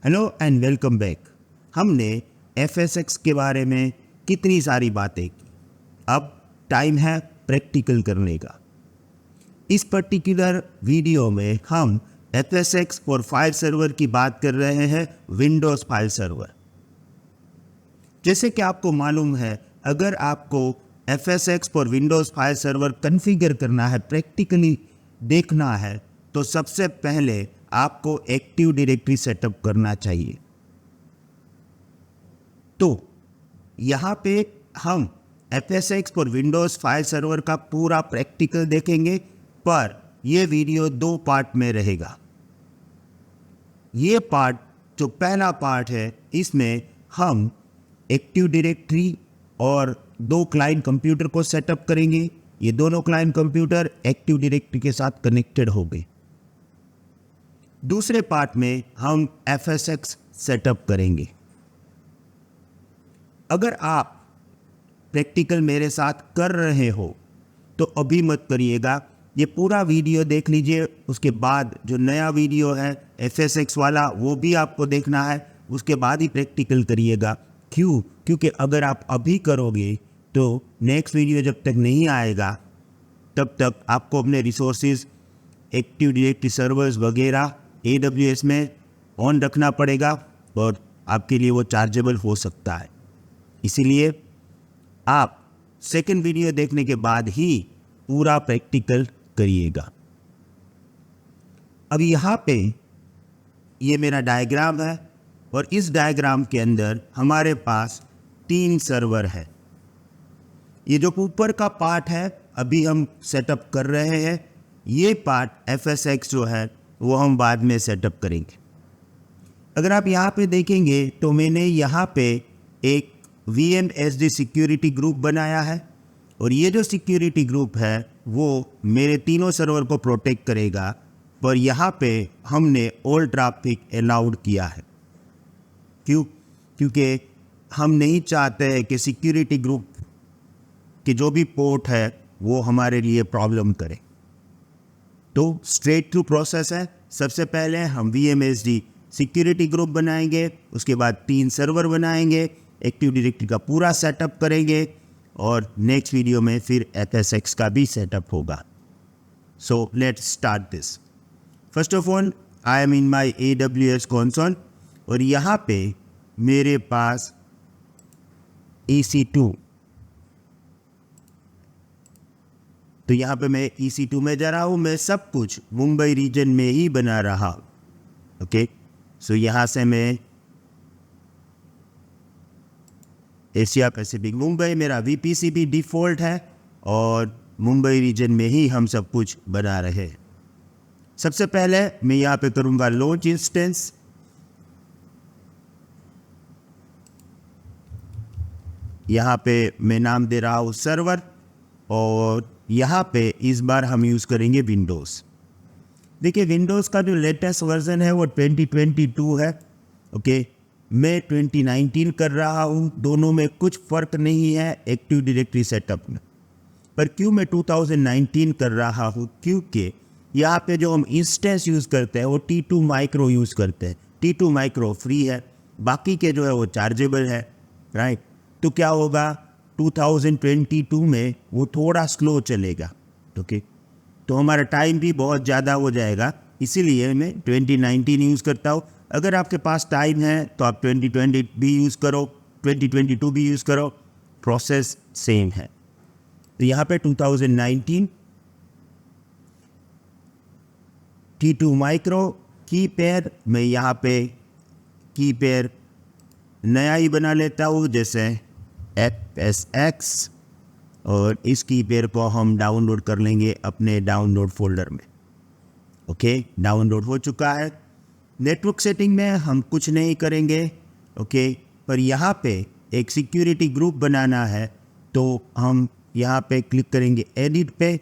Hello and welcome back. हमने FSX के बारे में कितनी सारी बातें की, अब टाइम है प्रैक्टिकल करने का। इस पर्टिकुलर वीडियो में हम FSX फॉर फाइल सर्वर की बात कर रहे हैं, विंडोज़ फाइल सर्वर। जैसे कि आपको मालूम है, अगर आपको FSX for Windows file server configure करना है, प्रैक्टिकली देखना है, तो सबसे पहले आपको एक्टिव डायरेक्टरी सेटअप करना चाहिए। तो यहाँ पे हम FSX for Windows file server का पूरा प्रैक्टिकल देखेंगे, पर यह वीडियो 2 पार्ट में रहेगा। ये पार्ट जो पहला पार्ट है, इसमें हम एक्टिव डायरेक्टरी और 2 क्लाइंट कंप्यूटर को सेटअप करेंगे। ये दोनों क्लाइंट कंप्यूटर एक्टिव डायरेक्टरी के साथ कनेक्टेड हो गए। दूसरे पार्ट में हम FSX सेटअप करेंगे। अगर आप प्रैक्टिकल मेरे साथ कर रहे हो तो अभी मत करिएगा, ये पूरा वीडियो देख लीजिए। उसके बाद जो नया वीडियो है FSX वाला, वो भी आपको देखना है, उसके बाद ही प्रैक्टिकल करिएगा। क्यों? क्योंकि अगर आप अभी करोगे तो नेक्स्ट वीडियो जब तक नहीं आएगा तब तक आपको अपने रिसोर्सेज, एक्टिव डायरेक्टरी सर्वर्स वगैरह AWS में ऑन रखना पड़ेगा और आपके लिए वो चार्जेबल हो सकता है। इसीलिए आप सेकंड वीडियो देखने के बाद ही पूरा प्रैक्टिकल करिएगा। अब यहाँ पे ये मेरा डायग्राम है और इस डायग्राम के अंदर हमारे पास 3 सर्वर है। ये जो ऊपर का पार्ट है अभी हम सेटअप कर रहे हैं, ये पार्ट FSX जो है वो हम बाद में सेटअप करेंगे। अगर आप यहाँ पे देखेंगे तो मैंने यहाँ पे एक VMSD सिक्योरिटी ग्रुप बनाया है और ये जो सिक्योरिटी ग्रुप है वो मेरे तीनों सर्वर को प्रोटेक्ट करेगा, पर यहाँ पे हमने ऑल ट्रैफिक अलाउड किया है। क्यों? क्योंकि हम नहीं चाहते हैं कि सिक्योरिटी ग्रुप के जो भी पोर्ट है वो हमारे लिए प्रॉब्लम करे। तो स्ट्रेट थ्रू प्रोसेस है। सबसे पहले हम VMSD सिक्योरिटी ग्रुप बनाएंगे, उसके बाद 3 सर्वर बनाएंगे, एक्टिव डायरेक्टरी का पूरा सेटअप करेंगे और नेक्स्ट वीडियो में फिर FSX का भी सेटअप होगा। So let's start this. First of all I am in my AWS console और यहाँ पे मेरे पास EC2, तो यहाँ पे मैं EC2 में जा रहा हूँ। मैं सब कुछ मुंबई रीजन में ही बना रहा हूँ। ओके, सो यहाँ से मैं एशिया पैसिफिक मुंबई, मेरा VPC भी डिफ़ॉल्ट है और मुंबई रीजन में ही हम सब कुछ बना रहे हैं। सबसे पहले मैं यहाँ पे करूँगा लॉन्च इंस्टेंस। यहाँ पे मैं नाम दे रहा हूँ सर्वर और यहाँ पे इस बार हम यूज़ करेंगे विंडोज़। देखिए, विंडोज़ का जो लेटेस्ट वर्जन है वो 2022 है। ओके, मैं 2019 कर रहा हूँ। दोनों में कुछ फ़र्क नहीं है एक्टिव डायरेक्टरी सेटअप में। पर क्यों मैं 2019 कर रहा हूँ? क्योंकि यहाँ पे जो हम इंस्टेंस यूज़ करते हैं वो T2 माइक्रो यूज़ करते हैं। T2 माइक्रो फ्री है, बाकी के जो है वो चार्जेबल है, राइट। तो क्या होगा, 2022 में वो थोड़ा स्लो चलेगा। ओके, तो हमारा टाइम भी बहुत ज़्यादा हो जाएगा, इसीलिए मैं 2019 यूज़ करता हूँ। अगर आपके पास टाइम है तो आप 2020 भी यूज़ करो, 2022 भी यूज़ करो, प्रोसेस सेम है। तो यहाँ पे 2019 T2 माइक्रो की पेयर, मैं यहाँ पे की पेयर नया ही बना लेता हूँ, जैसे FSX, और इस की पेयर को हम डाउनलोड कर लेंगे अपने डाउनलोड फोल्डर में। ओके, डाउनलोड हो चुका है। नेटवर्क सेटिंग में हम कुछ नहीं करेंगे, ओके, पर यहाँ पे एक सिक्योरिटी ग्रुप बनाना है, तो हम यहाँ पे क्लिक करेंगे एडिट पे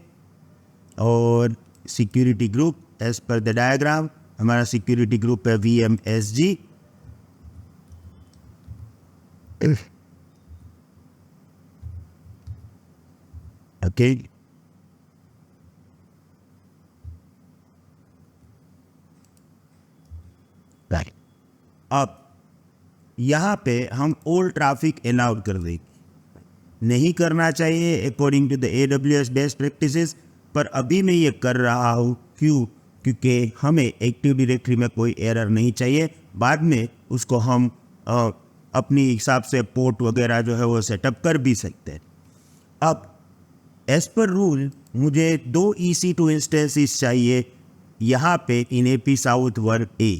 और security group as per the diagram. हमारा सिक्योरिटी ग्रुप है VMSG। Okay, right. अब यहाँ पे हम ऑल ट्रैफिक अलाउड कर देंगे, नहीं करना चाहिए according to the AWS best practices, पर अभी मैं ये कर रहा हूँ। क्यों? क्योंकि हमें एक्टिव डायरेक्टरी में कोई एरर नहीं चाहिए, बाद में उसको हम अपनी हिसाब से पोर्ट वगैरह जो है वो सेटअप कर भी सकते हैं। अब एज पर रूल मुझे 2 EC2 इंस्टेंसेस चाहिए यहाँ पे इन AP साउथ 1A।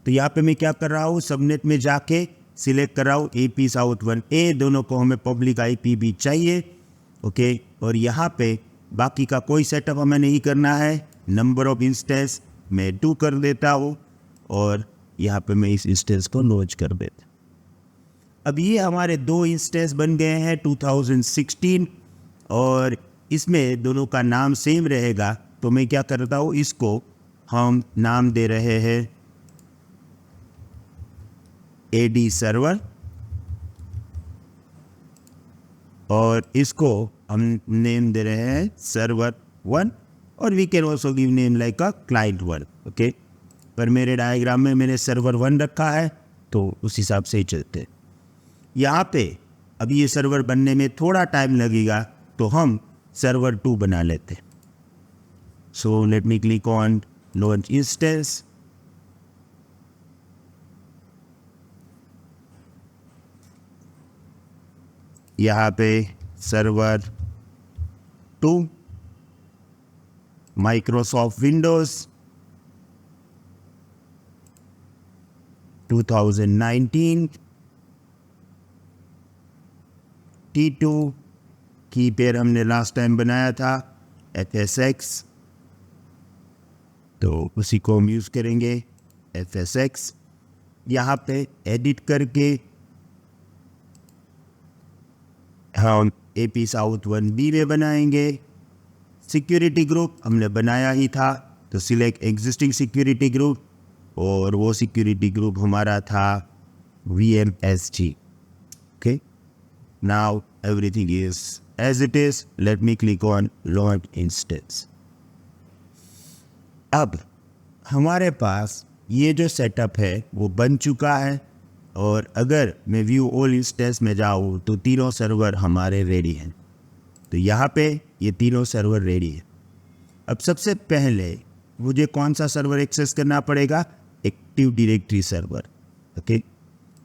तो यहाँ पे मैं क्या कर रहा हूँ, सबनेट में जाके सिलेक्ट कर रहा हूँ AP साउथ 1A, दोनों को हमें पब्लिक IP भी चाहिए। ओके, और यहाँ पे बाकी का कोई सेटअप हमें नहीं करना है। नंबर ऑफ इंस्टेंस मैं 2 कर देता हूँ और यहाँ पे मैं इस इंस्टेंस को लॉन्च कर देता हूँ। अब ये हमारे 2 इंस्टेंस बन गए हैं 2016 और इसमें दोनों का नाम सेम रहेगा। तो मैं क्या करता हूँ, इसको हम नाम दे रहे हैं AD सर्वर और इसको हम नेम दे रहे हैं सर्वर 1 और we can also give name like a client 1। Okay, पर मेरे डायग्राम में मैंने सर्वर 1 रखा है तो उस हिसाब से ही चलते। यहाँ पे अभी ये सर्वर बनने में थोड़ा टाइम लगेगा तो हम सर्वर 2 बना लेते। सो let me click on launch instance. यहाँ पे सर्वर 2 माइक्रोसॉफ्ट विंडोज 2019 T2 की पेयर हमने लास्ट टाइम बनाया था FSX, तो उसी को हम यूज़ करेंगे FSX। यहाँ पे एडिट करके हम AP साउथ 1B में बनाएंगे। सिक्योरिटी ग्रुप हमने बनाया ही था तो सिलेक्ट एग्जिस्टिंग सिक्योरिटी ग्रुप और वो सिक्योरिटी ग्रुप हमारा था VMSG। Okay, now everything is as it is. Let me click on launch instance. अब हमारे पास ये जो सेटअप है वो बन चुका है और अगर मैं व्यू ऑल इंस्टेंस में जाऊँ तो तीनों सर्वर हमारे रेडी हैं। तो यहाँ पे ये तीनों सर्वर रेडी है। अब सबसे पहले मुझे कौन सा सर्वर एक्सेस करना पड़ेगा, एक्टिव डायरेक्टरी सर्वर। ओके,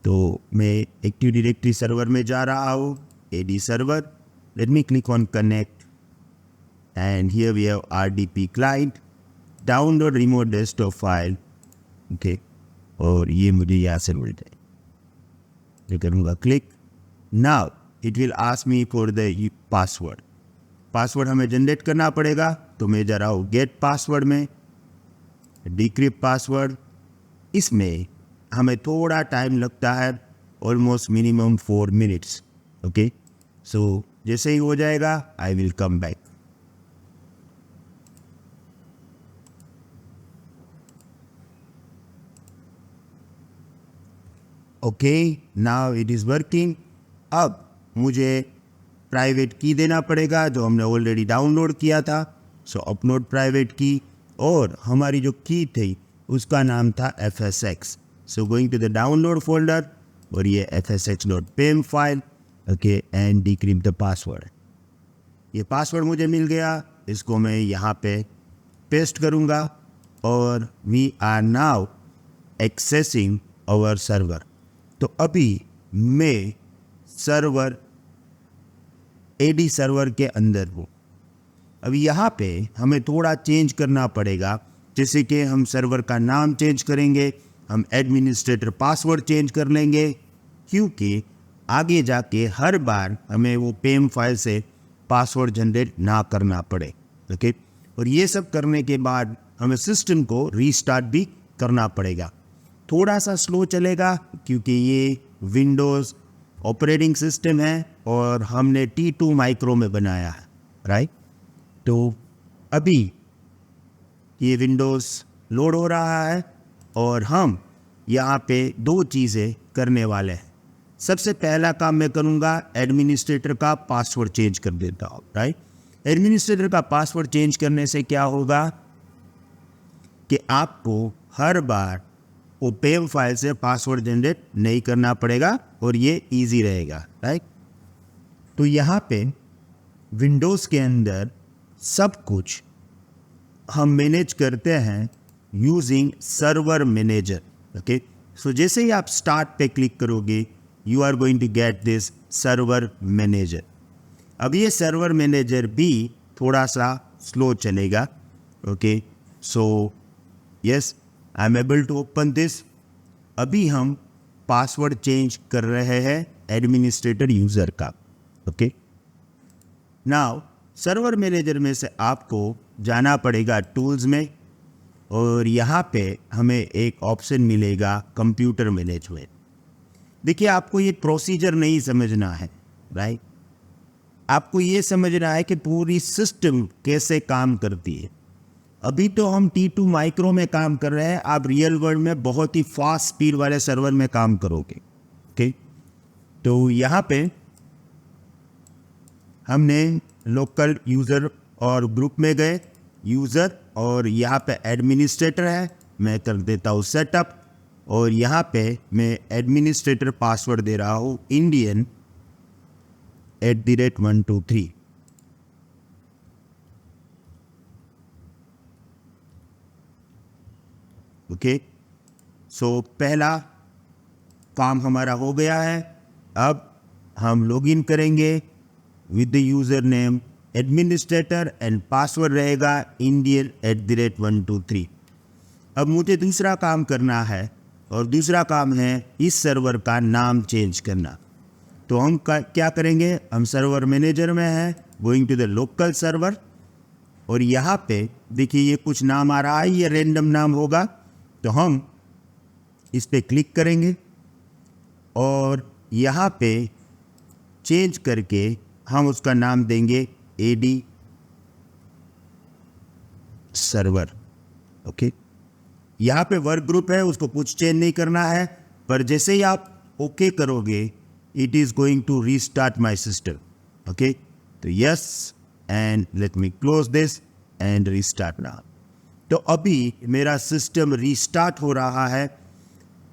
तो मैं एक्टिव डायरेक्टरी सर्वर में जा रहा हूँ, AD server. Let me click on connect and here we have RDP client, download remote desktop file. Okay, और ये मुझे यहाँ से मिल जाए। मैं करूँगा click. Now it will ask me for the password. Password हमें जनरेट करना पड़ेगा तो मैं जा रहा हूँ गेट पासवर्ड में, डिक्रिप्ट पासवर्ड। इसमें हमें थोड़ा टाइम लगता है, almost minimum 4 minutes. Okay, so जैसे ही हो जाएगा I will come back. Okay, now it is working. अब मुझे प्राइवेट की देना पड़ेगा जो हमने ऑलरेडी डाउनलोड किया था। सो अपलोड प्राइवेट की, और हमारी जो की थी उसका नाम था FSX। So going to the download folder और ये fsx.pem file. Okay, and decrypt the password. ये पासवर्ड मुझे मिल गया, इसको मैं यहाँ पे पेस्ट करूँगा और we are now accessing our server. तो अभी मैं सर्वर AD सर्वर के अंदर हूँ। अभी यहाँ पे हमें थोड़ा चेंज करना पड़ेगा, जैसे कि हम सर्वर का नाम चेंज करेंगे, हम एडमिनिस्ट्रेटर पासवर्ड चेंज कर लेंगे, क्योंकि आगे जाके हर बार हमें वो PEM फाइल से पासवर्ड जनरेट ना करना पड़े। ओके, और ये सब करने के बाद हमें सिस्टम को रीस्टार्ट भी करना पड़ेगा। थोड़ा सा स्लो चलेगा क्योंकि ये विंडोज़ ऑपरेटिंग सिस्टम है और हमने T2 माइक्रो में बनाया है, राइट। तो अभी ये विंडोज़ लोड हो रहा है और हम यहाँ पे 2 चीज़ें करने वाले हैं। सबसे पहला काम मैं करूँगा, एडमिनिस्ट्रेटर का पासवर्ड चेंज कर देता हूँ, राइट। एडमिनिस्ट्रेटर का पासवर्ड चेंज करने से क्या होगा कि आपको हर बार वो पेम फाइल से पासवर्ड जनरेट नहीं करना पड़ेगा और ये इजी रहेगा, राइट। तो यहाँ पे विंडोज़ के अंदर सब कुछ हम मैनेज करते हैं using server manager. Okay, so जैसे ही आप स्टार्ट पे क्लिक करोगे you are going to get this server manager. अब ये सर्वर मैनेजर भी थोड़ा सा स्लो चलेगा। Okay, so yes, I am able to open this. अभी हम पासवर्ड चेंज कर रहे हैं एडमिनिस्ट्रेटर यूज़र का। ओके, नाउ सर्वर मैनेजर में से आपको जाना पड़ेगा टूल्स में और यहाँ पे हमें एक ऑप्शन मिलेगा कंप्यूटर मैनेजमेंट। देखिए, आपको ये प्रोसीजर नहीं समझना है, राइट। आपको ये समझना है कि पूरी सिस्टम कैसे काम करती है। अभी तो हम T2 माइक्रो में काम कर रहे हैं, आप रियल वर्ल्ड में बहुत ही फास्ट स्पीड वाले सर्वर में काम करोगे। ओके, तो यहाँ पे हमने लोकल यूज़र और ग्रुप में गए, यूज़र और यहाँ पे एडमिनिस्ट्रेटर है, मैं कर देता हूँ सेटअप और यहाँ पे मैं एडमिनिस्ट्रेटर पासवर्ड दे रहा हूँ Indian@123। ओके, सो पहला काम हमारा हो गया है। अब हम लॉगिन करेंगे with the user name administrator and password रहेगा Indian@123। अब मुझे दूसरा काम करना है और दूसरा काम है इस सर्वर का नाम चेंज करना। तो हम क्या करेंगे, हम सर्वर मैनेजर में हैं, going to the local server और यहाँ पे देखिए ये कुछ नाम आ रहा है, ये रैंडम नाम होगा। तो हम इस पे क्लिक करेंगे और यहाँ पे चेंज करके हम उसका नाम देंगे AD सर्वर। ओके, यहाँ पे वर्क ग्रुप है, उसको कुछ चेंज नहीं करना है, पर जैसे ही आप ओके करोगे it is going to restart my system. Okay, तो yes and let me close this and restart now. तो अभी मेरा सिस्टम रीस्टार्ट हो रहा है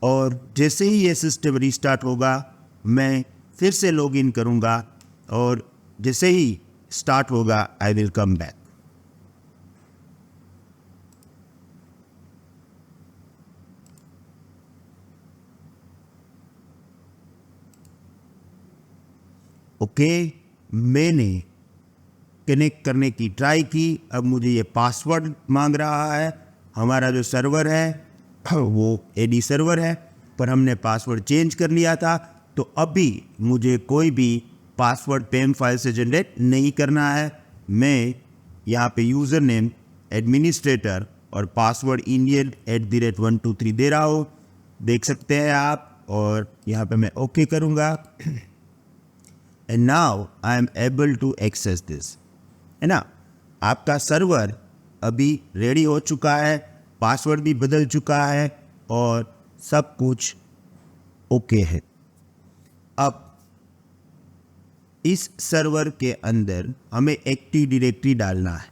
और जैसे ही ये सिस्टम रीस्टार्ट होगा मैं फिर से लॉगिन करूँगा और जैसे ही स्टार्ट होगा I will come back. Okay, मैंने कनेक्ट करने की ट्राई की। अब मुझे ये पासवर्ड मांग रहा है। हमारा जो सर्वर है वो AD सर्वर है, पर हमने पासवर्ड चेंज कर लिया था। तो अभी मुझे कोई भी पासवर्ड पेम फाइल से जनरेट नहीं करना है। मैं यहाँ पे यूज़र नेम एडमिनिस्ट्रेटर और पासवर्ड Indian@123 दे रहा हूँ, देख सकते हैं आप। और यहाँ पे मैं ओके करूँगा and now I am able to access this, है ना। आपका सर्वर अभी रेडी हो चुका है, पासवर्ड भी बदल चुका है और सब कुछ ओके है। अब इस सर्वर के अंदर हमें एक्टिव डायरेक्टरी डालना है।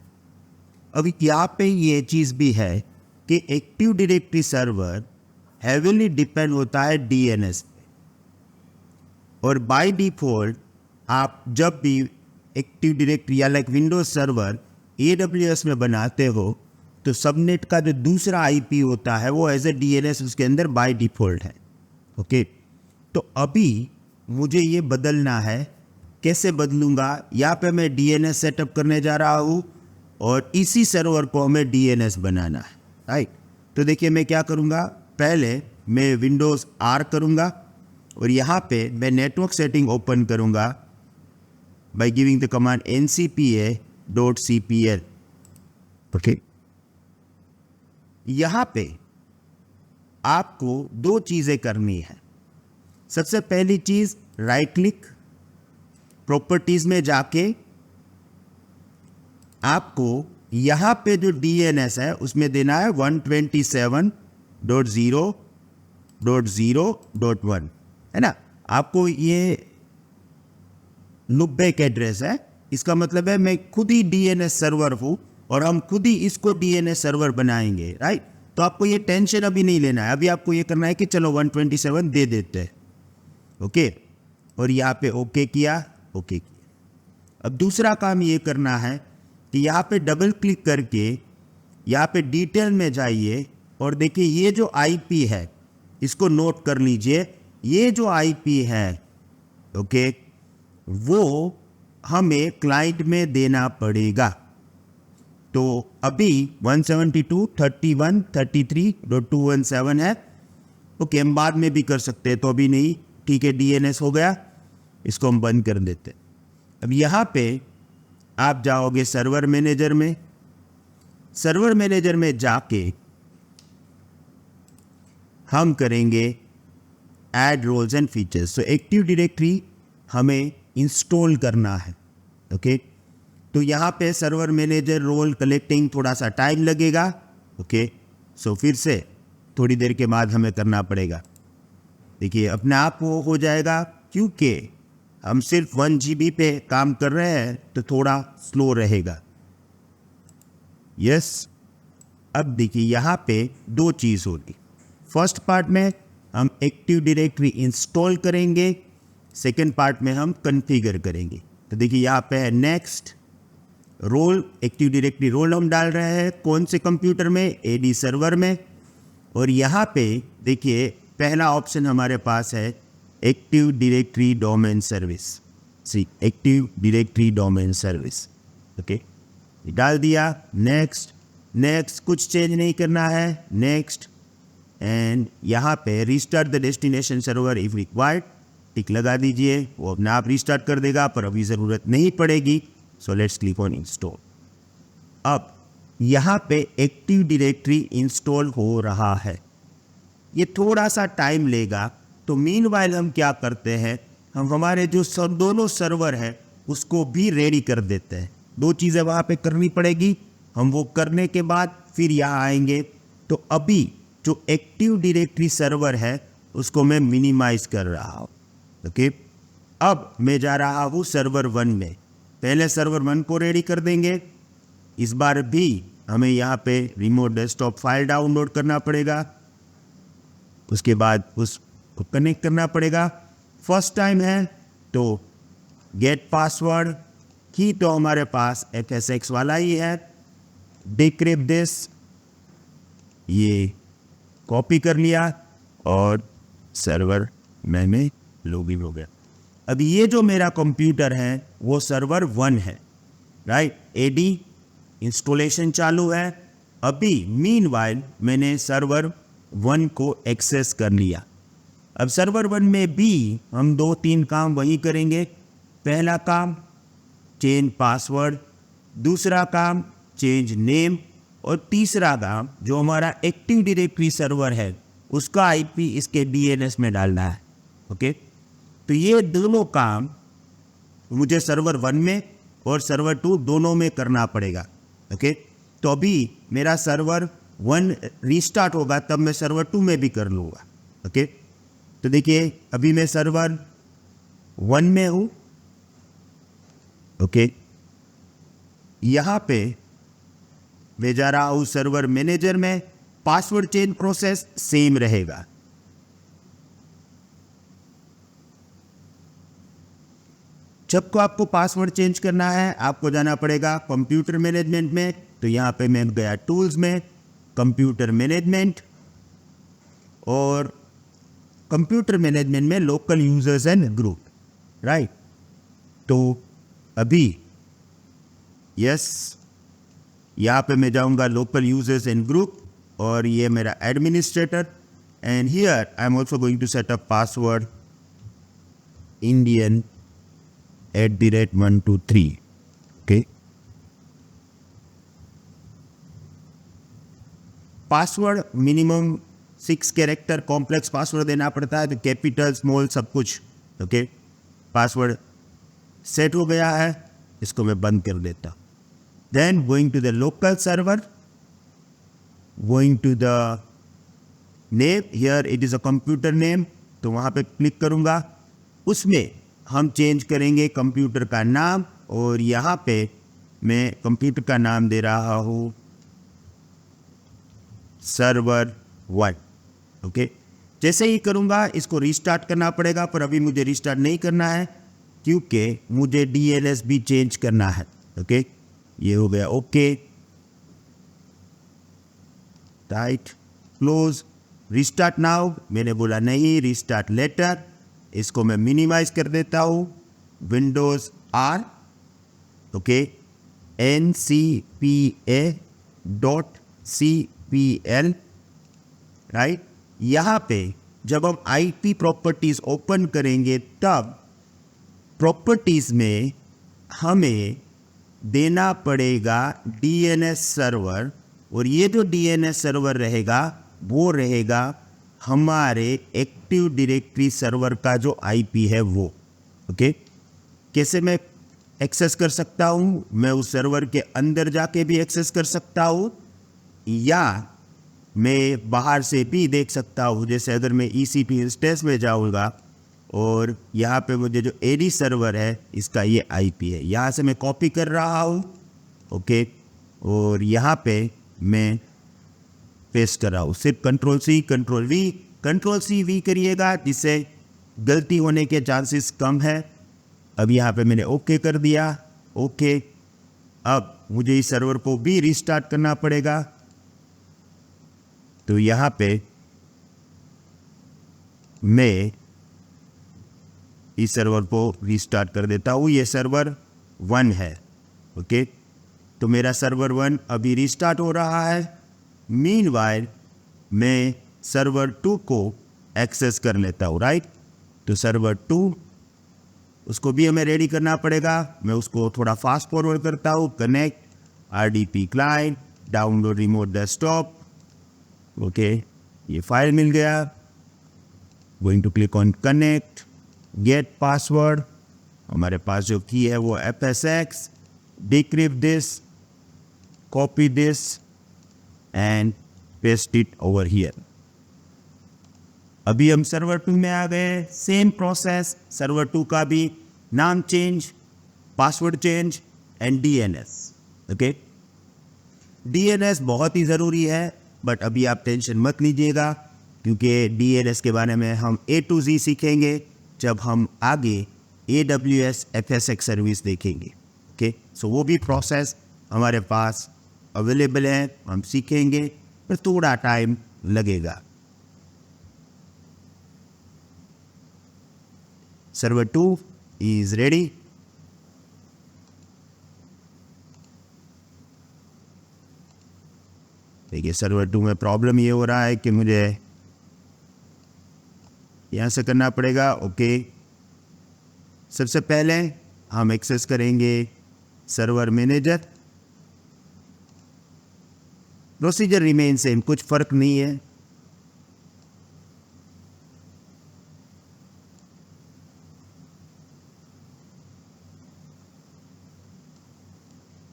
अभी यहाँ पे ये चीज़ भी है कि active directory server heavily depend होता है DNS पे, और बाय डिफ़ॉल्ट आप जब भी एक्टिव डायरेक्टरी या लाइक विंडोज सर्वर AWS में बनाते हो तो सबनेट का जो दूसरा IP होता है वो एज ए DNS उसके अंदर बाय डिफ़ॉल्ट है। ओके, तो अभी मुझे ये बदलना है। कैसे बदलूँगा, यहाँ पे मैं DNS सेटअप करने जा रहा हूँ और इसी सर्वर को हमें DNS बनाना है, राइट। तो देखिए मैं क्या करूँगा, पहले मैं विंडोज़ R करूँगा और यहाँ पे मैं नेटवर्क सेटिंग ओपन करूँगा by giving the command ncpa.cpl। Okay, यहाँ पे आपको दो चीज़ें करनी है। सबसे पहली चीज़, राइट क्लिक, प्रॉपर्टीज में जाके आपको यहाँ पे जो DNS है उसमें देना है 127.0.0.1, है ना। आपको ये लुपबैक एड्रेस है, इसका मतलब है मैं खुद ही DNS सर्वर हूँ और हम खुद ही इसको DNS सर्वर बनाएंगे, राइट। तो आपको ये टेंशन अभी नहीं लेना है। अभी आपको ये करना है कि चलो 127 दे देते हैं, ओके, और यहाँ पे ओके किया, ओके किया। अब दूसरा काम ये करना है कि यहाँ पे डबल क्लिक करके यहाँ पे डिटेल में जाइए और देखिए ये जो आईपी है इसको नोट कर लीजिए। ये जो आईपी है, ओके, वो हमें क्लाइंट में देना पड़ेगा। तो अभी 172.31.33.217 है, ओके, हम बाद में भी कर सकते हैं, तो अभी नहीं, ठीक है, डीएनएस हो गया, इसको हम बंद कर देते हैं। अब यहाँ पे आप जाओगे सर्वर मैनेजर में। सर्वर मैनेजर में जाके हम करेंगे ऐड रोल्स एंड फीचर्स। तो एक्टिव डायरेक्टरी हमें इंस्टॉल करना है, ओके। तो यहाँ पे सर्वर मैनेजर रोल कलेक्टिंग थोड़ा सा टाइम लगेगा, ओके। सो फिर से थोड़ी देर के बाद हमें करना पड़ेगा। देखिए अपने आप वो हो जाएगा, क्योंकि हम सिर्फ 1 GB पे काम कर रहे हैं तो थोड़ा स्लो रहेगा। यस, अब देखिए यहाँ पे 2 चीज़ होगी। फर्स्ट पार्ट में हम एक्टिव डायरेक्टरी इंस्टॉल करेंगे, सेकेंड पार्ट में हम कॉन्फ़िगर करेंगे। तो देखिए यहाँ पे है next, role, active directory role हम डाल रहे हैं कौन से कंप्यूटर में, एडी सर्वर में। और यहाँ पे देखिए पहला ऑप्शन हमारे पास है active directory domain service. See, active directory domain service, okay, डाल दिया। नेक्स्ट, नेक्स्ट, कुछ चेंज नहीं करना है, नेक्स्ट। एंड यहाँ पे restart the destination server if required, tick लगा दीजिए, वो अपने आप रिस्टार्ट कर देगा, पर अभी ज़रूरत नहीं पड़ेगी। So let's click on install. अब यहाँ पे एक्टिव डायरेक्टरी इंस्टॉल हो रहा है, ये थोड़ा सा टाइम लेगा। तो मीनवाइल हम क्या करते हैं, हम हमारे जो दोनों सर्वर है उसको भी रेडी कर देते हैं। 2 चीज़ें वहाँ पे करनी पड़ेगी, हम वो करने के बाद फिर यहाँ आएंगे। तो अभी जो एक्टिव डायरेक्टरी सर्वर है उसको मैं मिनिमाइज कर रहा हूँ, ओके। अब मैं जा रहा हूँ सर्वर 1 में। पहले सर्वर 1 को रेडी कर देंगे। इस बार भी हमें यहाँ पे रिमोट डेस्कटॉप फाइल डाउनलोड करना पड़ेगा, उसके बाद उसको कनेक्ट करना पड़ेगा। फर्स्ट टाइम है तो गेट पासवर्ड की तो हमारे पास FSX वाला ही है। डिक्रिप्ट दिस, ये कॉपी कर लिया और सर्वर में लॉगिन हो गया। अब ये जो मेरा कंप्यूटर है वो सर्वर 1 है, राइट। एडी इंस्टॉलेशन चालू है। अभी मीनवाइल मैंने सर्वर 1 को एक्सेस कर लिया। अब सर्वर 1 में भी हम 2-3 काम वही करेंगे। पहला काम चेंज पासवर्ड, दूसरा काम चेंज नेम, और तीसरा काम जो हमारा एक्टिव डायरेक्टरी सर्वर है उसका आईपी इसके डीएनएस में डालना है, ओके। तो ये दोनों काम मुझे सर्वर 1 में और सर्वर 2 दोनों में करना पड़ेगा, ओके। तो अभी मेरा सर्वर 1 रीस्टार्ट होगा तब मैं सर्वर 2 में भी कर लूँगा, ओके। तो देखिए अभी मैं सर्वर 1 में हूँ, ओके। यहाँ पे मैं जा रहा हूँ सर्वर मैनेजर में। पासवर्ड चेंज प्रोसेस सेम रहेगा। जब को आपको पासवर्ड चेंज करना है आपको जाना पड़ेगा कंप्यूटर मैनेजमेंट में। तो यहाँ पे मैं गया टूल्स में, कंप्यूटर मैनेजमेंट, और कंप्यूटर मैनेजमेंट में local users and group, right. तो अभी यस, यहाँ पे मैं जाऊँगा लोकल यूजर्स एंड ग्रुप, और ये मेरा administrator. And here I am also going to set up password Indian @123, okay. Password minimum 6 character complex password देना पड़ता है, तो कैपिटल स्मॉल सब कुछ, ओके। पासवर्ड सेट हो गया है, इसको मैं बंद कर देता हूँ। Then going to the local server, going to the name, here it is a computer name, तो वहाँ पे क्लिक करूँगा। उसमें हम चेंज करेंगे कंप्यूटर का नाम, और यहाँ पे मैं कंप्यूटर का नाम दे रहा हूँ सर्वर 1। ओके, जैसे ही करूँगा इसको रीस्टार्ट करना पड़ेगा, पर अभी मुझे रीस्टार्ट नहीं करना है क्योंकि मुझे DNS भी चेंज करना है। ओके, ये हो गया okay, right, close, restart now. मैंने बोला नहीं, रीस्टार्ट लेटर। इसको मैं मिनिमाइज कर देता हूँ, Windows R, okay, ncpa.cpl, right. यहाँ पे जब हम IP प्रॉपर्टीज ओपन करेंगे तब प्रॉपर्टीज में हमें देना पड़ेगा DNS सर्वर, और ये जो DNS सर्वर रहेगा वो रहेगा हमारे एक्टिव डायरेक्टरी सर्वर का जो IP है वो। ओके, कैसे मैं एक्सेस कर सकता हूँ? मैं उस सर्वर के अंदर जाके भी एक्सेस कर सकता हूँ या मैं बाहर से भी देख सकता हूँ। जैसे अगर मैं EC2 इंस्टेंस में जाऊँगा और यहाँ पे मुझे जो AD सर्वर है इसका ये IP है, यहाँ से मैं कॉपी कर रहा हूँ। ओके, और यहाँ पे मैं पेस्ट कर रहा हूँ। सिर्फ कंट्रोल-C कंट्रोल-V कंट्रोल-C-V करिएगा, जिससे गलती होने के चांसेस कम है। अब यहाँ पे मैंने ओके कर दिया। ओके, अब मुझे इस सर्वर को भी रीस्टार्ट करना पड़ेगा, तो यहाँ पे मैं इस सर्वर को रीस्टार्ट कर देता हूँ। ये सर्वर 1 है। ओके, तो मेरा सर्वर 1 अभी रीस्टार्ट हो रहा है। मीनवाइल मैं सर्वर 2 को एक्सेस कर लेता हूँ, राइट। तो सर्वर 2, उसको भी हमें रेडी करना पड़ेगा। मैं उसको थोड़ा फास्ट फॉरवर्ड करता हूँ। Connect RDP client, download remote desktop. Okay, ये फाइल मिल गया। Going to click on connect, get password. हमारे पास जो की है वो FSX, decrypt this, copy this and paste it over here. अभी हम सर्वर 2 में आ गए। सेम प्रोसेस, सर्वर 2 का भी नाम change, password change and DNS। Okay, DNS बहुत ही ज़रूरी है, बट अभी आप टेंशन मत लीजिएगा क्योंकि DNS के बारे में हम A to Z सीखेंगे जब हम आगे AWS FSX सर्विस देखेंगे। ओके, सो वो भी प्रोसेस हमारे पास अवेलेबल है, हम सीखेंगे, पर थोड़ा टाइम लगेगा। Server 2 is ready। देखिए, सर्वर 2 में प्रॉब्लम ये हो रहा है कि मुझे यहाँ से करना पड़ेगा। ओके, सबसे पहले हम एक्सेस करेंगे server manager. Procedure remain same, कुछ फर्क नहीं है।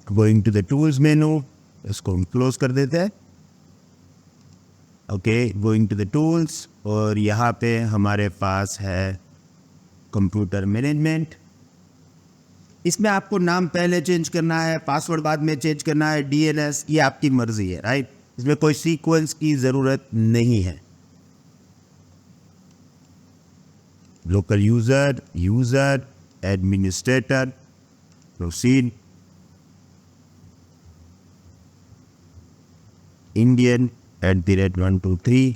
Going to the tools menu, इसको हम क्लोज कर देते हैं। Okay, going to the tools, और यहाँ पे हमारे पास है कंप्यूटर मैनेजमेंट। इसमें आपको नाम पहले चेंज करना है, पासवर्ड बाद में चेंज करना है, DNS ये आपकी मर्जी है, राइट। इसमें कोई सीक्वेंस की ज़रूरत नहीं है। Local user, user, administrator, proceed, Indian @123,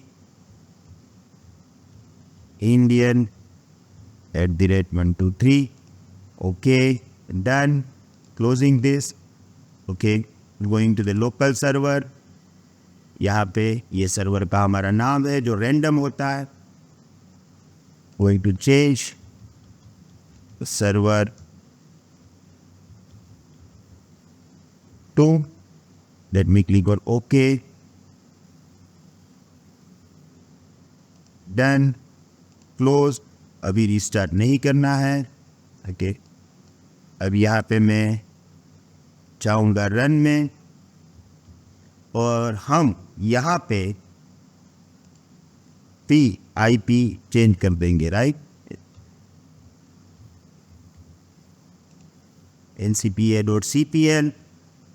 Indian @123। okay, done, closing this। okay, going to the local server। यहाँ पे ये सर्वर का हमारा नाम है जो रैंडम होता है। going to change server 2। let me click on OK। Done, close. अभी रीस्टार्ट नहीं करना है। ओके, अब यहाँ पे मैं जाऊँगा रन में, और हम यहाँ पे IP चेंज कर देंगे, राइट। ncpa.cpl,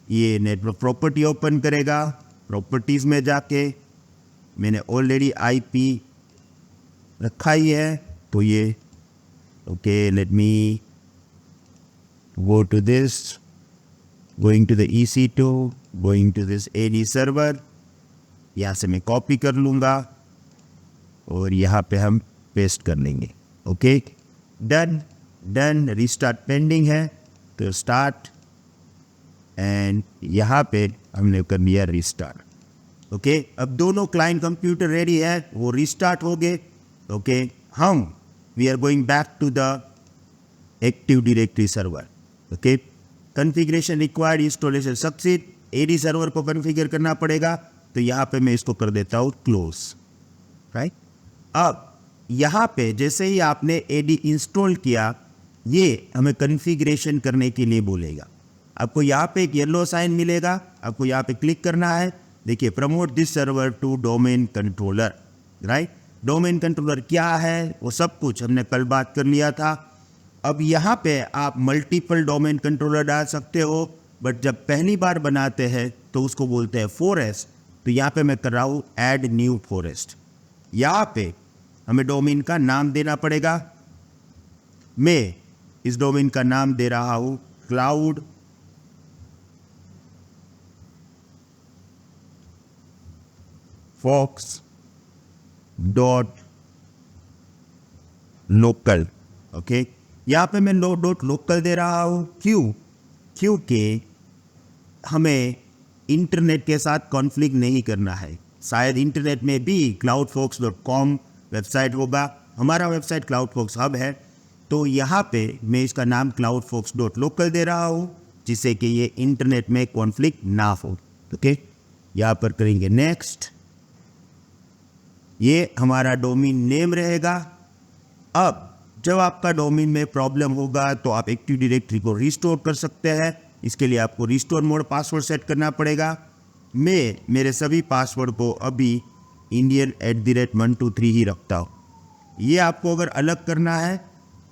ये नेटवर्क प्रॉपर्टी ओपन करेगा। प्रॉपर्टीज़ में जाके मैंने ऑलरेडी आईपी रखा ही है, तो ये okay, let me go to this, going to the EC2, going to this AD server, यहाँ से मैं कॉपी कर लूँगा और यहाँ पे हम पेस्ट कर लेंगे। Okay, done done, restart pending है, तो स्टार्ट, एंड यहाँ पे हमने कर लिया रिस्टार्ट। ओके, अब दोनों क्लाइंट कंप्यूटर रेडी है, वो रिस्टार्ट हो गए। ओके, हम we are going back to the active directory server. Okay, configuration required, installation succeed, AD server को कॉन्फ़िगर करना पड़ेगा, तो यहाँ पे मैं इसको कर देता हूँ क्लोज, राइट। अब यहाँ पे जैसे ही आपने AD इंस्टॉल किया, ये हमें कॉन्फ़िगरेशन करने के लिए बोलेगा। आपको यहाँ पे एक येलो साइन मिलेगा, आपको यहाँ पे क्लिक करना है। देखिए, promote this server to domain controller, right. Domain controller क्या है, वो सब कुछ हमने कल बात कर लिया था। अब यहाँ पे आप मल्टीपल डोमेन कंट्रोलर डाल सकते हो, बट जब पहली बार बनाते हैं तो उसको बोलते हैं फॉरेस्ट। तो यहाँ पे मैं कर रहा हूँ ऐड न्यू फॉरेस्ट। यहाँ पे हमें डोमेन का नाम देना पड़ेगा। मैं इस डोमेन का नाम दे रहा हूँ cloud fox dot local. Okay, यहाँ पे मैं डॉट लोकल दे रहा हूँ, क्योंकि हमें इंटरनेट के साथ कॉन्फ्लिक्ट नहीं करना है। शायद इंटरनेट में भी cloudfox.com वेबसाइट होगा, हमारा वेबसाइट cloudfox हब है, तो यहाँ पे मैं इसका नाम cloudfox.local दे रहा हूँ, जिससे कि ये इंटरनेट में कॉन्फ्लिक्ट ना हो। ओके, यहाँ पर करेंगे नेक्स्ट, ये हमारा डोमेन नेम रहेगा। अब जब आपका डोमेन में प्रॉब्लम होगा तो आप एक्टिव डायरेक्टरी को रिस्टोर कर सकते हैं। इसके लिए आपको रिस्टोर मोड पासवर्ड सेट करना पड़ेगा। मैं मेरे सभी पासवर्ड को अभी Indian@123 ही रखता हूँ। ये आपको अगर अलग करना है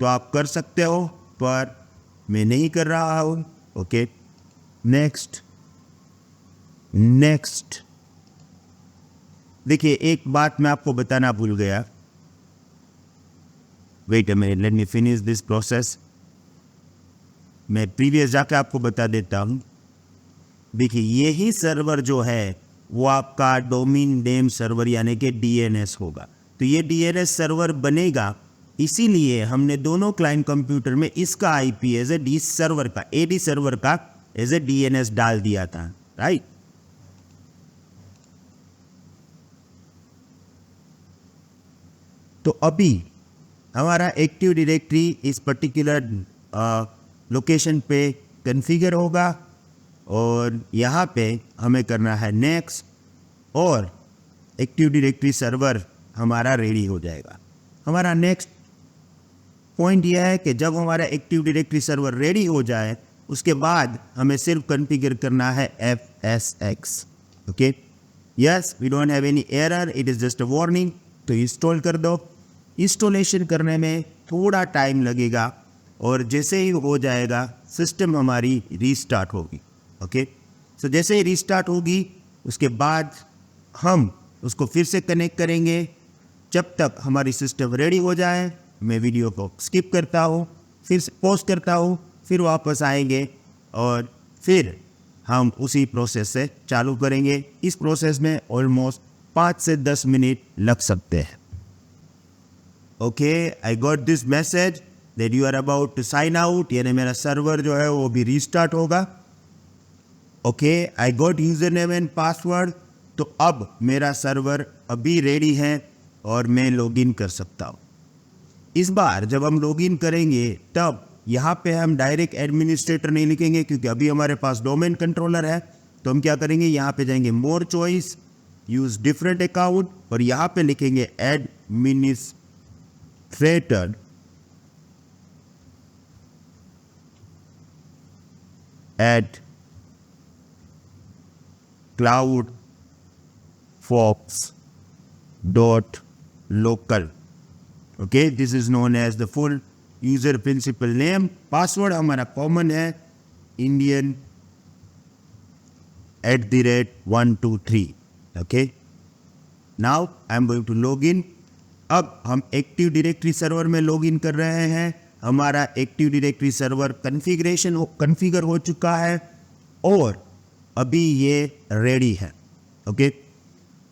तो आप कर सकते हो, पर मैं नहीं कर रहा हूँ। Okay, next next. देखिए, एक बात मैं आपको बताना भूल गया। Wait a minute, let me finish this process. मैं प्रीवियस जाके आपको बता देता हूँ। देखिए, यही सर्वर जो है वो आपका डोमेन नेम सर्वर यानी कि DNS होगा। तो ये DNS सर्वर बनेगा, इसीलिए हमने दोनों क्लाइंट कंप्यूटर में इसका IP as A D server का, AD सर्वर का एज ए DNS डाल दिया था, राइट। तो अभी हमारा एक्टिव डायरेक्टरी इस पर्टिकुलर लोकेशन पे कॉन्फ़िगर होगा, और यहाँ पे हमें करना है नेक्स्ट, और एक्टिव डायरेक्टरी सर्वर हमारा रेडी हो जाएगा। हमारा नेक्स्ट पॉइंट यह है कि जब हमारा एक्टिव डायरेक्टरी सर्वर रेडी हो जाए, उसके बाद हमें सिर्फ कॉन्फ़िगर करना है FSX। Okay, yes, we don't have any error, it is just a warning. तो इंस्टॉल कर दो। इंस्टॉलेशन करने में थोड़ा टाइम लगेगा, और जैसे ही हो जाएगा सिस्टम हमारी रीस्टार्ट होगी। ओके, सो जैसे ही रीस्टार्ट होगी उसके बाद हम उसको फिर से कनेक्ट करेंगे। जब तक हमारी सिस्टम रेडी हो जाए, मैं वीडियो को स्किप करता हूँ, फिर से पॉज करता हूँ, फिर वापस आएंगे और फिर हम उसी प्रोसेस से चालू करेंगे। इस प्रोसेस में ऑलमोस्ट 5 से 10 मिनट लग सकते हैं। Okay, I got this message that you are about to sign out, यानी मेरा सर्वर जो है वो भी रीस्टार्ट होगा। Okay, I got user name and password. तो अब मेरा सर्वर अभी रेडी है और मैं लॉगिन कर सकता हूँ। इस बार जब हम लॉगिन करेंगे तब यहाँ पे हम डायरेक्ट एडमिनिस्ट्रेटर नहीं लिखेंगे, क्योंकि अभी हमारे पास डोमेन कंट्रोलर है। तो हम क्या करेंगे, यहाँ पे जाएंगे more choice, use different account, और यहाँ पे लिखेंगे administrator at cloudfox.local. Okay, this is known as the full user principal name. Password हमारा कॉमन है, Indian@123. Okay, now I am going to log in. अब हम एक्टिव डायरेक्टरी सर्वर में log in कर रहे हैं। हमारा एक्टिव डायरेक्टरी सर्वर कॉन्फ़िगर हो चुका है और अभी ये रेडी है। ओके,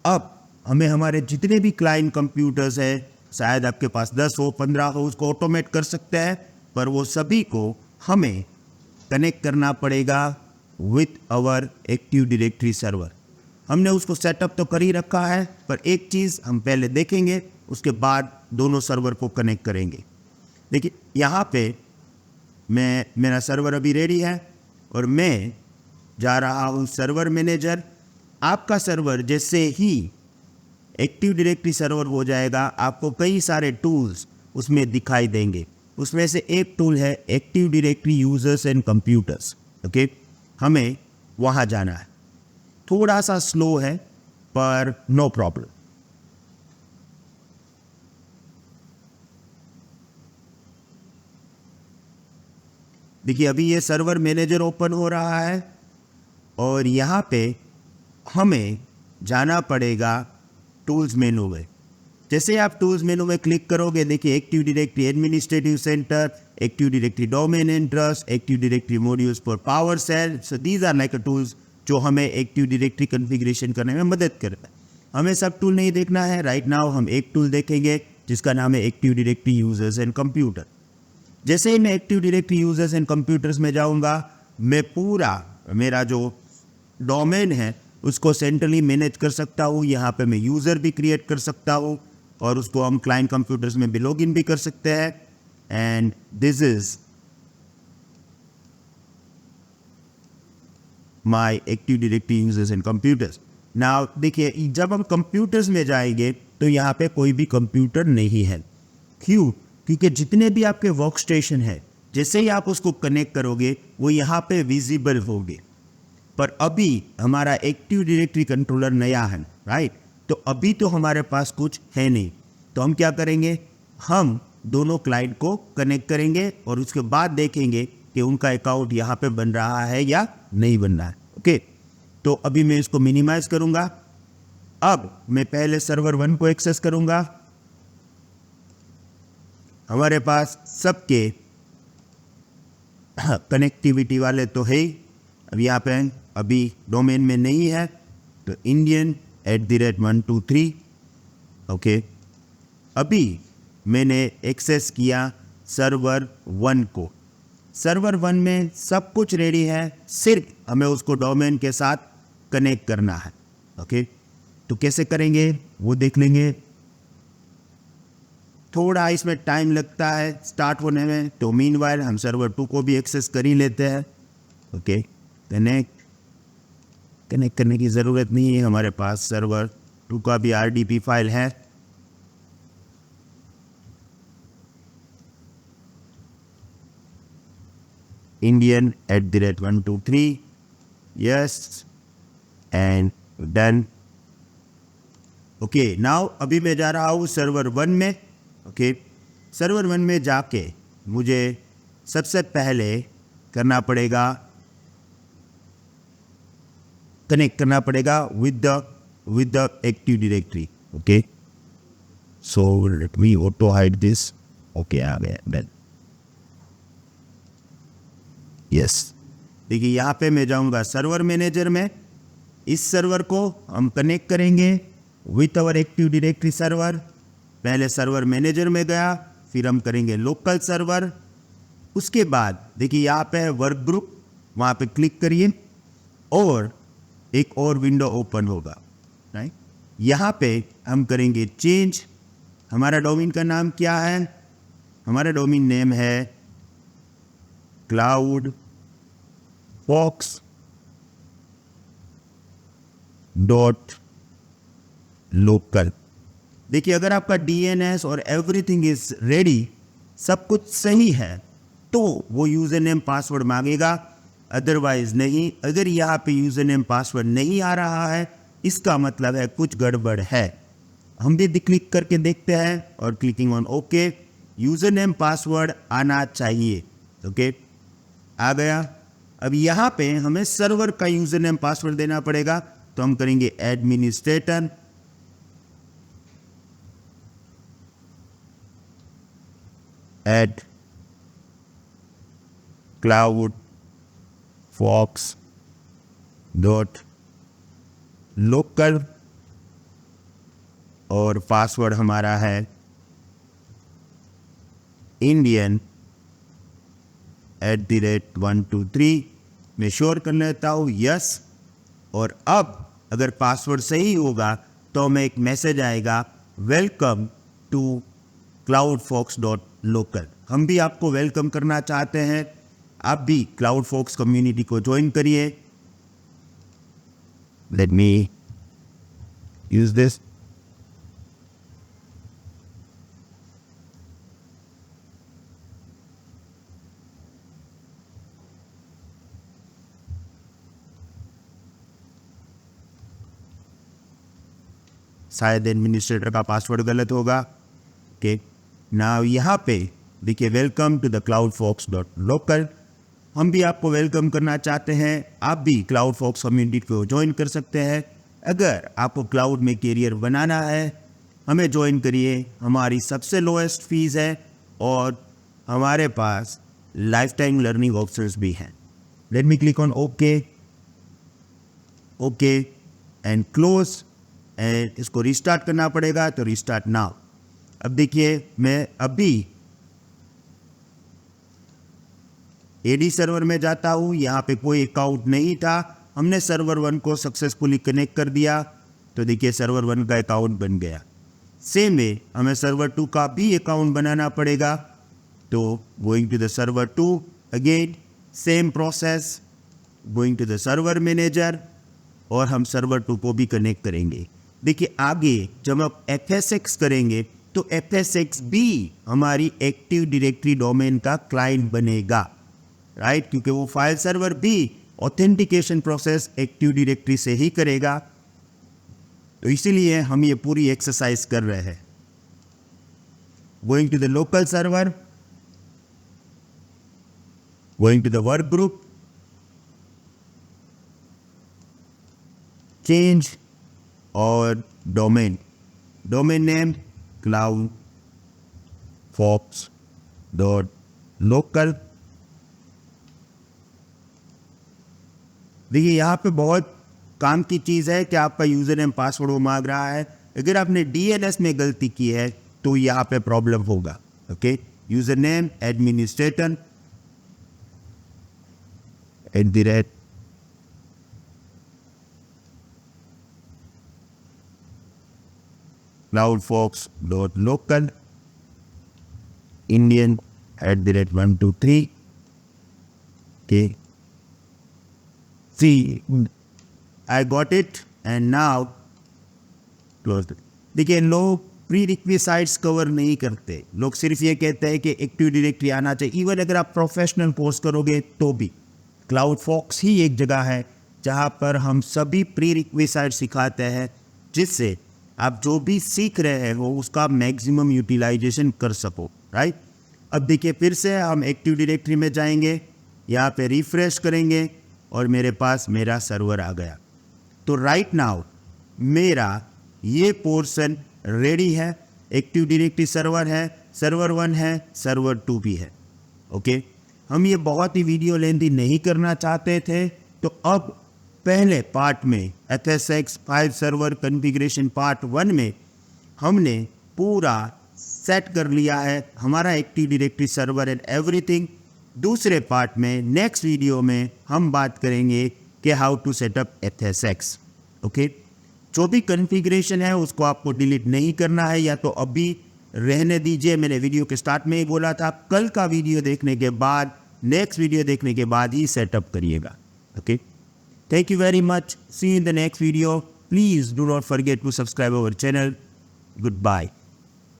अब हमें हमारे जितने भी क्लाइंट कंप्यूटर्स हैं, शायद आपके पास 10 हो 15 हो, उसको ऑटोमेट कर सकते हैं, पर वो सभी को हमें कनेक्ट करना पड़ेगा with our active directory server. हमने उसको सेटअप तो कर ही रखा है, पर एक चीज़ हम पहले देखेंगे, उसके बाद दोनों सर्वर को कनेक्ट करेंगे। देखिए यहाँ पे मेरा सर्वर अभी रेडी है और मैं जा रहा हूँ सर्वर मैनेजर। आपका सर्वर जैसे ही एक्टिव डायरेक्टरी सर्वर हो जाएगा, आपको कई सारे टूल्स उसमें दिखाई देंगे। उसमें से एक टूल है active directory users and computers. Okay, हमें वहाँ जाना है। थोड़ा सा स्लो है पर नो प्रॉब्लम। देखिए अभी ये सर्वर मैनेजर ओपन हो रहा है और यहाँ पे हमें जाना पड़ेगा टूल्स मेनू में। जैसे आप टूल्स मेनू में क्लिक करोगे, देखिए active directory administrative center, active directory domain and trust, active directory modules for power shell. So these are like tools जो हमें एक्टिव डायरेक्टरी कॉन्फ़िगरेशन करने में मदद करता है। हमें सब टूल नहीं देखना है। राइट नाउ हम एक टूल देखेंगे जिसका नाम है active directory users and computer. जैसे ही मैं active directory users and computers में जाऊंगा, मैं पूरा मेरा जो डोमेन है उसको सेंट्रली मैनेज कर सकता हूँ। यहाँ पे मैं यूज़र भी क्रिएट कर सकता हूँ और उसको हम क्लाइंट कंप्यूटर्स में भी लॉग इन भी कर सकते हैं। And this is my active directory users and computers. Now देखिए जब हम कंप्यूटर्स में जाएंगे तो यहाँ पे कोई भी कंप्यूटर नहीं है। क्यों? क्योंकि जितने भी आपके वर्क स्टेशन है, जैसे ही आप उसको कनेक्ट करोगे वो यहाँ पे विजिबल होंगे। पर अभी हमारा एक्टिव डायरेक्टरी कंट्रोलर नया है, राइट? तो अभी तो हमारे पास कुछ है नहीं। तो हम क्या करेंगे, हम दोनों क्लाइंट को कनेक्ट करेंगे और उसके बाद देखेंगे कि उनका अकाउंट यहाँ पे बन रहा है या नहीं बन रहा है। ओके, तो अभी मैं इसको मिनिमाइज करूँगा। अब मैं पहले सर्वर 1 को एक्सेस करूँगा। हमारे पास सबके कनेक्टिविटी वाले तो है ही। अब यहाँ पे अभी डोमेन में नहीं है, तो Indian@123। ओके, अभी मैंने एक्सेस किया सर्वर 1 को। सर्वर 1 में सब कुछ रेडी है, सिर्फ हमें उसको डोमेन के साथ कनेक्ट करना है। ओके, तो कैसे करेंगे वो देख लेंगे। थोड़ा इसमें टाइम लगता है स्टार्ट होने में, तो मीनवाइल हम सर्वर 2 को भी एक्सेस कर ही लेते हैं। ओके, कनेक्ट करने की ज़रूरत नहीं है, हमारे पास सर्वर 2 का भी RDP फाइल है। Indian@123, yes and done. Okay, now अभी मैं जा रहा हूँ सर्वर 1 में। ओके, सर्वर 1 में जाके मुझे सबसे पहले करना पड़ेगा, कनेक्ट करना पड़ेगा with the active directory. Okay, so let me auto hide this. Okay, आ गया, डन। यस, देखिए यहाँ पे मैं जाऊँगा सर्वर मैनेजर में। इस सर्वर को हम कनेक्ट करेंगे with our active directory server. पहले सर्वर मैनेजर में गया, फिर हम करेंगे लोकल सर्वर। उसके बाद देखिए यहाँ पे है वर्क ग्रुप, वहाँ पे क्लिक करिए और एक और विंडो ओपन होगा, राइट? यहाँ पे हम करेंगे चेंज। हमारा डोमेन का नाम क्या है? हमारा डोमेन नेम है cloudfox.local। देखिए अगर आपका DNS और एवरीथिंग इज रेडी, सब कुछ सही है, तो वो यूज़र नेम पासवर्ड मांगेगा, अदरवाइज नहीं। अगर यहाँ पे यूज़र नेम पासवर्ड नहीं आ रहा है, इसका मतलब है कुछ गड़बड़ है। हम भी क्लिक करके देखते हैं और clicking on okay. User name password आना चाहिए। ओके, आ गया। अब यहाँ पे हमें सर्वर का यूज़र नेम पासवर्ड देना पड़ेगा, तो हम करेंगे एडमिनिस्ट्रेटर at cloudfox.local और पासवर्ड हमारा है Indian@123। मैं श्योर कर लेता हूँ यस। और अब अगर पासवर्ड सही होगा तो हमें एक मैसेज आएगा वेलकम टू cloudfox.local। हम भी आपको वेलकम करना चाहते हैं, आप भी CloudFox कम्युनिटी को ज्वाइन करिए। Let me use this. शायद एडमिनिस्ट्रेटर का पासवर्ड गलत होगा। ओके, नाउ यहाँ पे देखिए वेलकम टू द cloudfox.local। हम भी आपको वेलकम करना चाहते हैं, आप भी CloudFox कम्युनिटी को ज्वाइन कर सकते हैं। अगर आपको क्लाउड में कैरियर बनाना है हमें ज्वाइन करिए, हमारी सबसे लोएस्ट फीस है और हमारे पास लाइफ टाइम लर्निंग ऑप्शंस भी हैं। Late me click on okay and close and इसको रिस्टार्ट करना पड़ेगा, तो रिस्टार्ट नाउ। अब देखिए मैं अभी एडी सर्वर में जाता हूँ, यहाँ पे कोई अकाउंट नहीं था, हमने सर्वर 1 को सक्सेसफुली कनेक्ट कर दिया, तो देखिए सर्वर 1 का अकाउंट बन गया। सेम वे हमें सर्वर 2 का भी अकाउंट बनाना पड़ेगा, तो going to the server 2 again same process, going to the server manager और हम सर्वर 2 को भी कनेक्ट करेंगे। देखिए आगे जब आप FSX करेंगे तो FSX भी हमारी एक्टिव डायरेक्टरी डोमेन का क्लाइंट बनेगा, राइट, क्योंकि वो फाइल सर्वर भी ऑथेंटिकेशन प्रोसेस एक्टिव डायरेक्टरी से ही करेगा। तो इसीलिए हम ये पूरी एक्सरसाइज कर रहे हैं। Going to the local server, going to the work group, change और डोमेन नेम cloudfox.local। देखिए यहाँ पे बहुत काम की चीज़ है कि आपका यूज़र नेम पासवर्ड वो मांग रहा है। अगर आपने DNS में गलती की है तो यहाँ पे प्रॉब्लम होगा। Okay, user name administrator cloudfox.local Indian@123। okay, see I got it and now close it। देखिए लोग प्री रिक्विसाइट्स कवर नहीं करते, लोग सिर्फ ये कहते हैं कि एक्टिव डायरेक्टरी आना चाहिए। इवन अगर आप प्रोफेशनल कोर्स करोगे तो भी CloudFox ही एक जगह है जहाँ पर हम सभी प्री रिक्विसाइट सिखाते हैं, जिससे आप जो भी सीख रहे हो उसका मैक्सिमम यूटिलाइजेशन कर सको, राइट। अब देखिए फिर से हम एक्टिव डायरेक्टरी में जाएंगे, यहाँ पे रिफ्रेश करेंगे और मेरे पास मेरा सर्वर आ गया। तो राइट नाउ मेरा ये पोर्शन रेडी है, एक्टिव डायरेक्टरी सर्वर है, सर्वर 1 है, सर्वर 2 भी है। ओके, हम ये बहुत ही वीडियो लेंथी नहीं करना चाहते थे, तो अब पहले पार्ट में FSX file server configuration part 1 में हमने पूरा सेट कर लिया है हमारा active directory server and everything. दूसरे पार्ट में नेक्स्ट वीडियो में हम बात करेंगे कि how to setup FSX। Okay, जो भी कॉन्फ़िगरेशन है उसको आपको डिलीट नहीं करना है, या तो अभी रहने दीजिए। मैंने वीडियो के स्टार्ट में ही बोला था, कल का वीडियो देखने के बाद, नेक्स्ट वीडियो देखने के बाद ही सेटअप करिएगा। Okay, thank you very much. See you in the next video. Please do not forget to subscribe our channel. Goodbye.